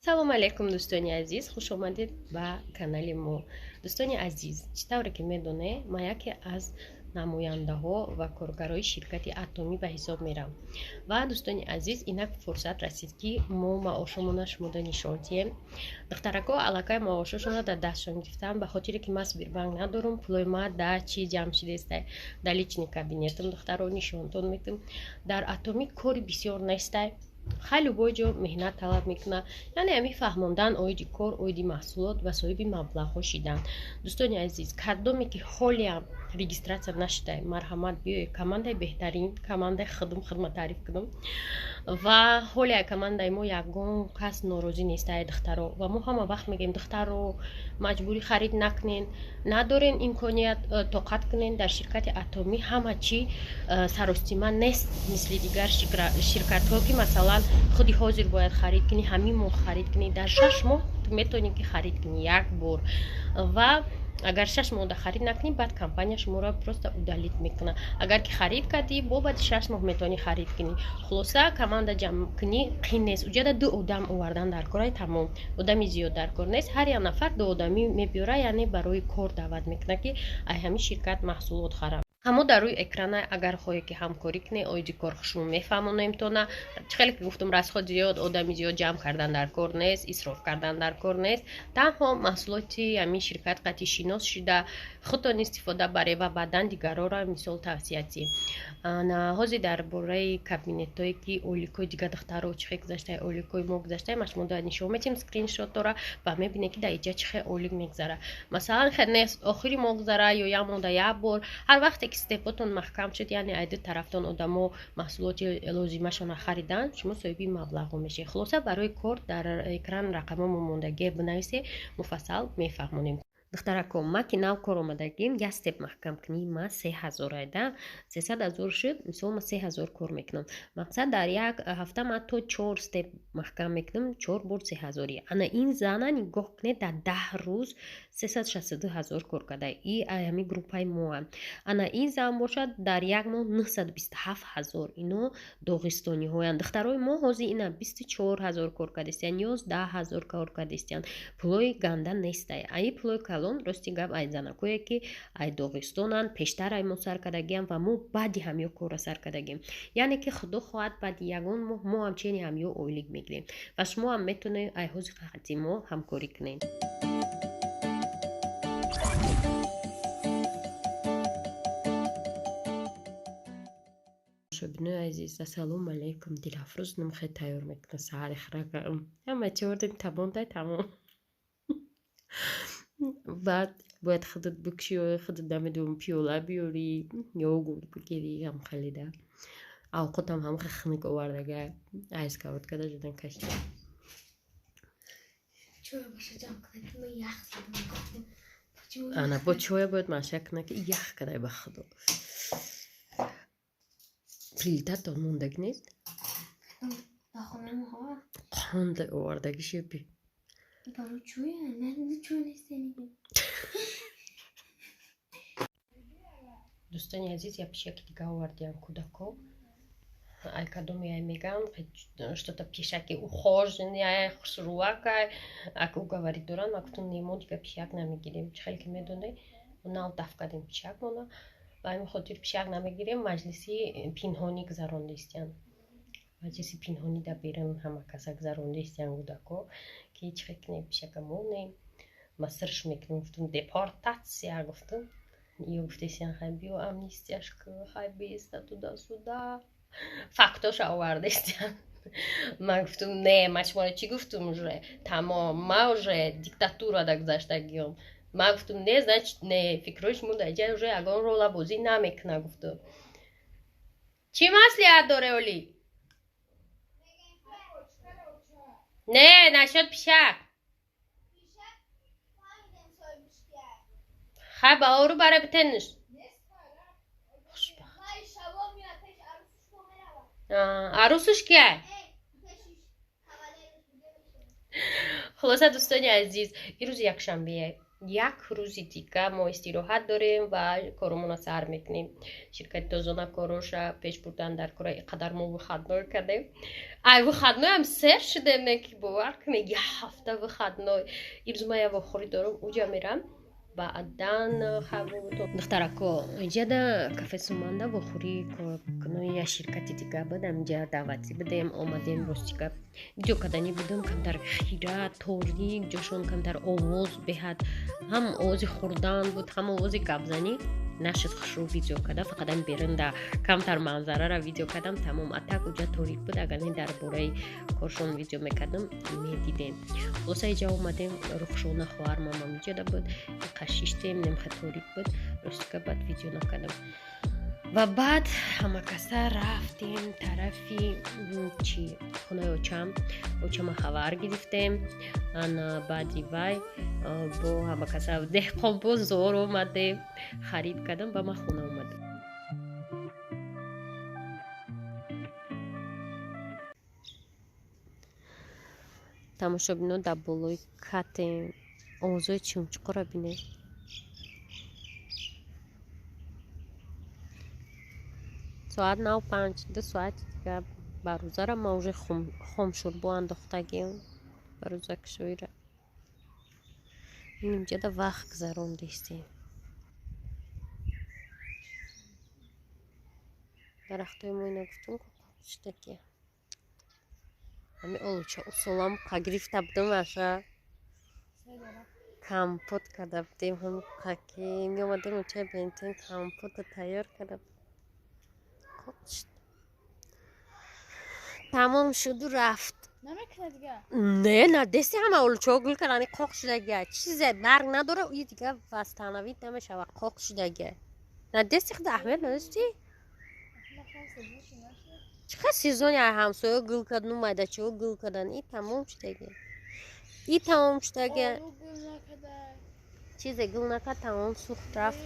салом алейкум дӯстони азиз, хуш омадед ба канали мо. Дӯстони азиз, чӣ тавре ки медонед, ман яке аз намояндаҳо ва коргарои ширкати атомӣ ба ҳисоб меравам. Ва дӯстони азиз, инак фурсат расид ки мо маошамона шумода нишон диҳем. духтарако аллакай маошашона дар дастшон гирифтан, ба хотире ки ман сбербанк надорам, пулои ма дар чӣ ҷамъ шидестай, дар лични кабинетам духтаро нишонтон метам. Дар атомӣ кори бисёр нестай, хеле боҷо меҳнат талаб мекунад, яъне ҳамин фаҳмондан оиди кор, оиди маҳсулот ва соҳиби маблағҳо шидан. дӯстони азиз, кадоме ки ҳолиам регистратсия нашудай, марҳамат биёед командаи беҳтарин, командаи хидмат таъриф кунам ва ҳолия командаи мо ягон кас норозӣ нестае духтаро, ва мо ҳама вақт мегӯем духтаро маҷбурӣ харид накунен, надорен имконият тоқат кунен. Дар ширкати атомӣ ҳама чӣ саростима нест, мисли дигар ширкатҳо ки масалан худи ҳозир бояд харид кунӣ, ҳамин моҳ харид кунӣ, дар 6 моҳ метавонӣ ки харид кунӣ як бор, ва агар 6 моҳ харид накунӣ, баъд компания шуморо просто удалит мекунад. Агар ки харид кардӣ, бобади 6 моҳ метавонӣ харид кунӣ. хулоса команда ҷамъ кунӣ қин нест. Уҷада 2 одам овардан дар кораи тамом, одами зиёд дар кор нест. ҳар як нафар 2 одамӣ мебиёра, яъне барои кор даъват мекунад ки ай ҳамин ширкат маҳсулот харам. ҳамо дар рӯи экрана агар хоҳе ки ҳамкорӣ кунед, оиди корхушмо мефаҳмонем тона. Хеле ки гуфтам расход зиёд, одами зиёд ҷамъ кардан дар кор нест, исроф кардан дар кор нест. Танҳо маҳсулоти ҳамин ширкат қати шинос шуда худтон истифода баред ва баъдан дигарора мисол тавсияти. ҳозир дар бораи кабинетҳое ки оликои дигар духтаро чӣ хел гузаштаи оликои мо гузаштаи ма шумо дар нишон метем скриншотора ва мебинед ки дар иҷа чӣ хел олик мегузара. Масалан хеле нест охири моҳ гузара ё як моҳ дар як бор, ҳар вақте ки степотон маҳкам шуд, яъне айду тарафтон одамо маҳсулоти лозимашона харидан, шумо соҳиби маблағҳо мешед. хулоса барои кор дар экран рақамомо мондагӣ бинависе, муфассал мефаҳмонем. духтарако, ма ки нав кор омадагим, як степ маҳкам кунӣ, ма 3000 айда 300 000 шуд, мисол ма 3000 кор мекунам. мақсад дар як ҳафта ма то 4 степ маҳкам мекунам, 4 бор 3000. ана ин зана нигоҳ кунед, дар 10 рӯз 362 000 кор карда. И ҳамин группаи мо ам. ана ин зан бошад дар як моҳ 927 000. ино доғистониҳоянд. духтарои мо ҳозир ина 24 000 кор кардестиян, 11 000 кор кардестиян. пулои ганда нестай. аи пулои калон рости гап ай занакое ки ай доғистонанд, пештар ай мо сар кардагиам ва мо баъди ҳамё кора сар кардагим. яъне ки худо хоҳад баъди ягон моҳ мо ҳамчини ҳамё ойлик мегирем ва шумо ҳам метавонед ай ҳози қати мо ҳамкорӣ кунед. шобинои азиз, ассалому алейкум. Дилафрӯз намхе тайёр мекунам саҳари хиракам. ҳама чиёрдем табондай тамом. баъд бояд худат бикушӣ, ё худат намедонам пиёла биёрӣ, йогурт бигирӣ, ҳам халида. авқотам ҳам хунук овардага, айс кавод карда жудан кашид. ана бо чоя бояд машак кунад ки ях кадай ба худо. плитатон мондаги нест? қондай овардаги шепи. дӯстони азиз, я пешаки дига овардиам кӯдако. ай кадоме ай меган что-то пешаки ухоженное, хушрувакай, ак уговорит доран, ма гуфтам не, мо дига пешак намегирем. чӣ хел ки медонед, нав даф кардем пешакмона. ба ҳамин хотир пешак намегирем, маҷлиси пинҳонӣ гузарондестиян. маҷлиси пинҳонӣ дар берун ҳама каса гузарондестиян кӯдако, ки чӣ хел ки пешака монем, ма сирш мекунем. гуфтам депортатсия гуфтам. ё гуфтесиян хай биё амнистияшка, хай беста туда-сюда. фактоша овардестиян. ман гуфтам не, ман шуморо чӣ гуфтам уже? Тамом, ман уже диктатурада гузаштагиём. ман гуфтам не, значит не, фикрҳои шумо дар ҷай уже ягон рола бозӣ намекунад. гуфтам чӣ маслиҳат доред оли? не, нашод пешак. хай ба ору баре битениш. арусуш кияй? хулоса дӯстони азиз, ирӯз якшанбе як рӯзи дига мо истироҳат дорем ва коромона сар мекунем. Ширкати Дозона короша пеш бурдан дар кора иқадар мо вихатной кардем. Ай вихатноям сер шудем ки бовар кунед 1 ҳафта вихатной. Имрӯз ма я вохӯрӣ дорам уҷа мерам. Баъдан духтарако иҷада кафе Суманда вохӯрӣ коркунои я ширкати дига будам иҷа даъватӣ будем омадем ростика видео кардани будам камтар хира торик ҷошон камтар овоз беҳад ҳам овози хӯрдан буд ҳам овози гапзанӣ нашид хушрӯ видео карда фақатам берунда камтар манзарара видео кардам тамом атак уҷа торик буд агар не дар бораи коршон видео мекардам медидем боса иҷа омадем рухшона хоҳар мамам иҷада буд қашиштем немха торик буд ростика бад видео накардам ва баъд ҳамакаса рафтем тарафи чи хонаи очама хабар гирифтем ана баъди вай бо ҳамакаса деҳқонбозор омадем харид кардам ба ма хона омадем тамошобино дар болои катем овозои чумчуқро бинед соат 9:05 2 соат дига ба рӯзара ма уже хомшурбо андохтагем ба рӯзакушоира инҷада вақт гузарондистем дарахтои мо ина гуфтум шудаки ҳами олуча усолам қа гирифта будам аша компот карда будем ҳами қаки меомадем очаи бентен компотро тайёр карда тамом шуду рафт не дести ҳама олучаҳо гул кардани қоқ шудагия чизе барг надора уи дига вастанавид намешава қоқ шудагия на дести худ аҳмият надошти чиқа сезони ҳамсоё гул кардану майдачаҳо гул кардан и тамом шудагия и тамом шудагия чизе гул накард тамом сӯхт рафт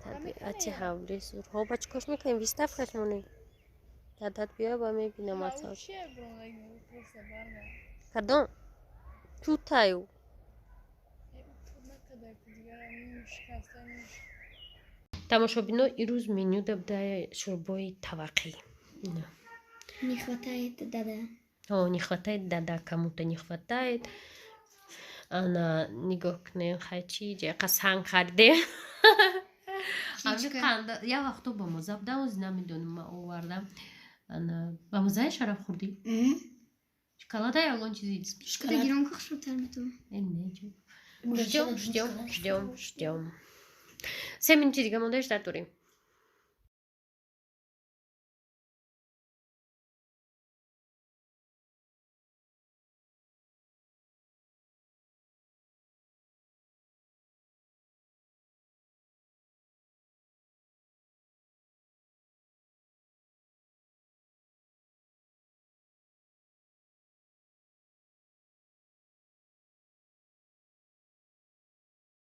табиати ҳавлӣ сурҳоба чӣ кош мекунем виставкаш монем дадат биёя ба мебинам асос кадом тутаю тамошобино ирӯз меню дабда шӯрбои таваққӣ Не хватает дада. Не хватает дада, кому-то не хватает. Она нигоҳ кунем хачи ҷақа санг хардем. Я вақто ба маза буда оз намедонам ма овардам. Ана ба мазаи шараф хӯрдӣ? Шоколада ягон чизи Шкода гирон как шутар мету. Ждём. 3 минути дига мондааш дар дорем.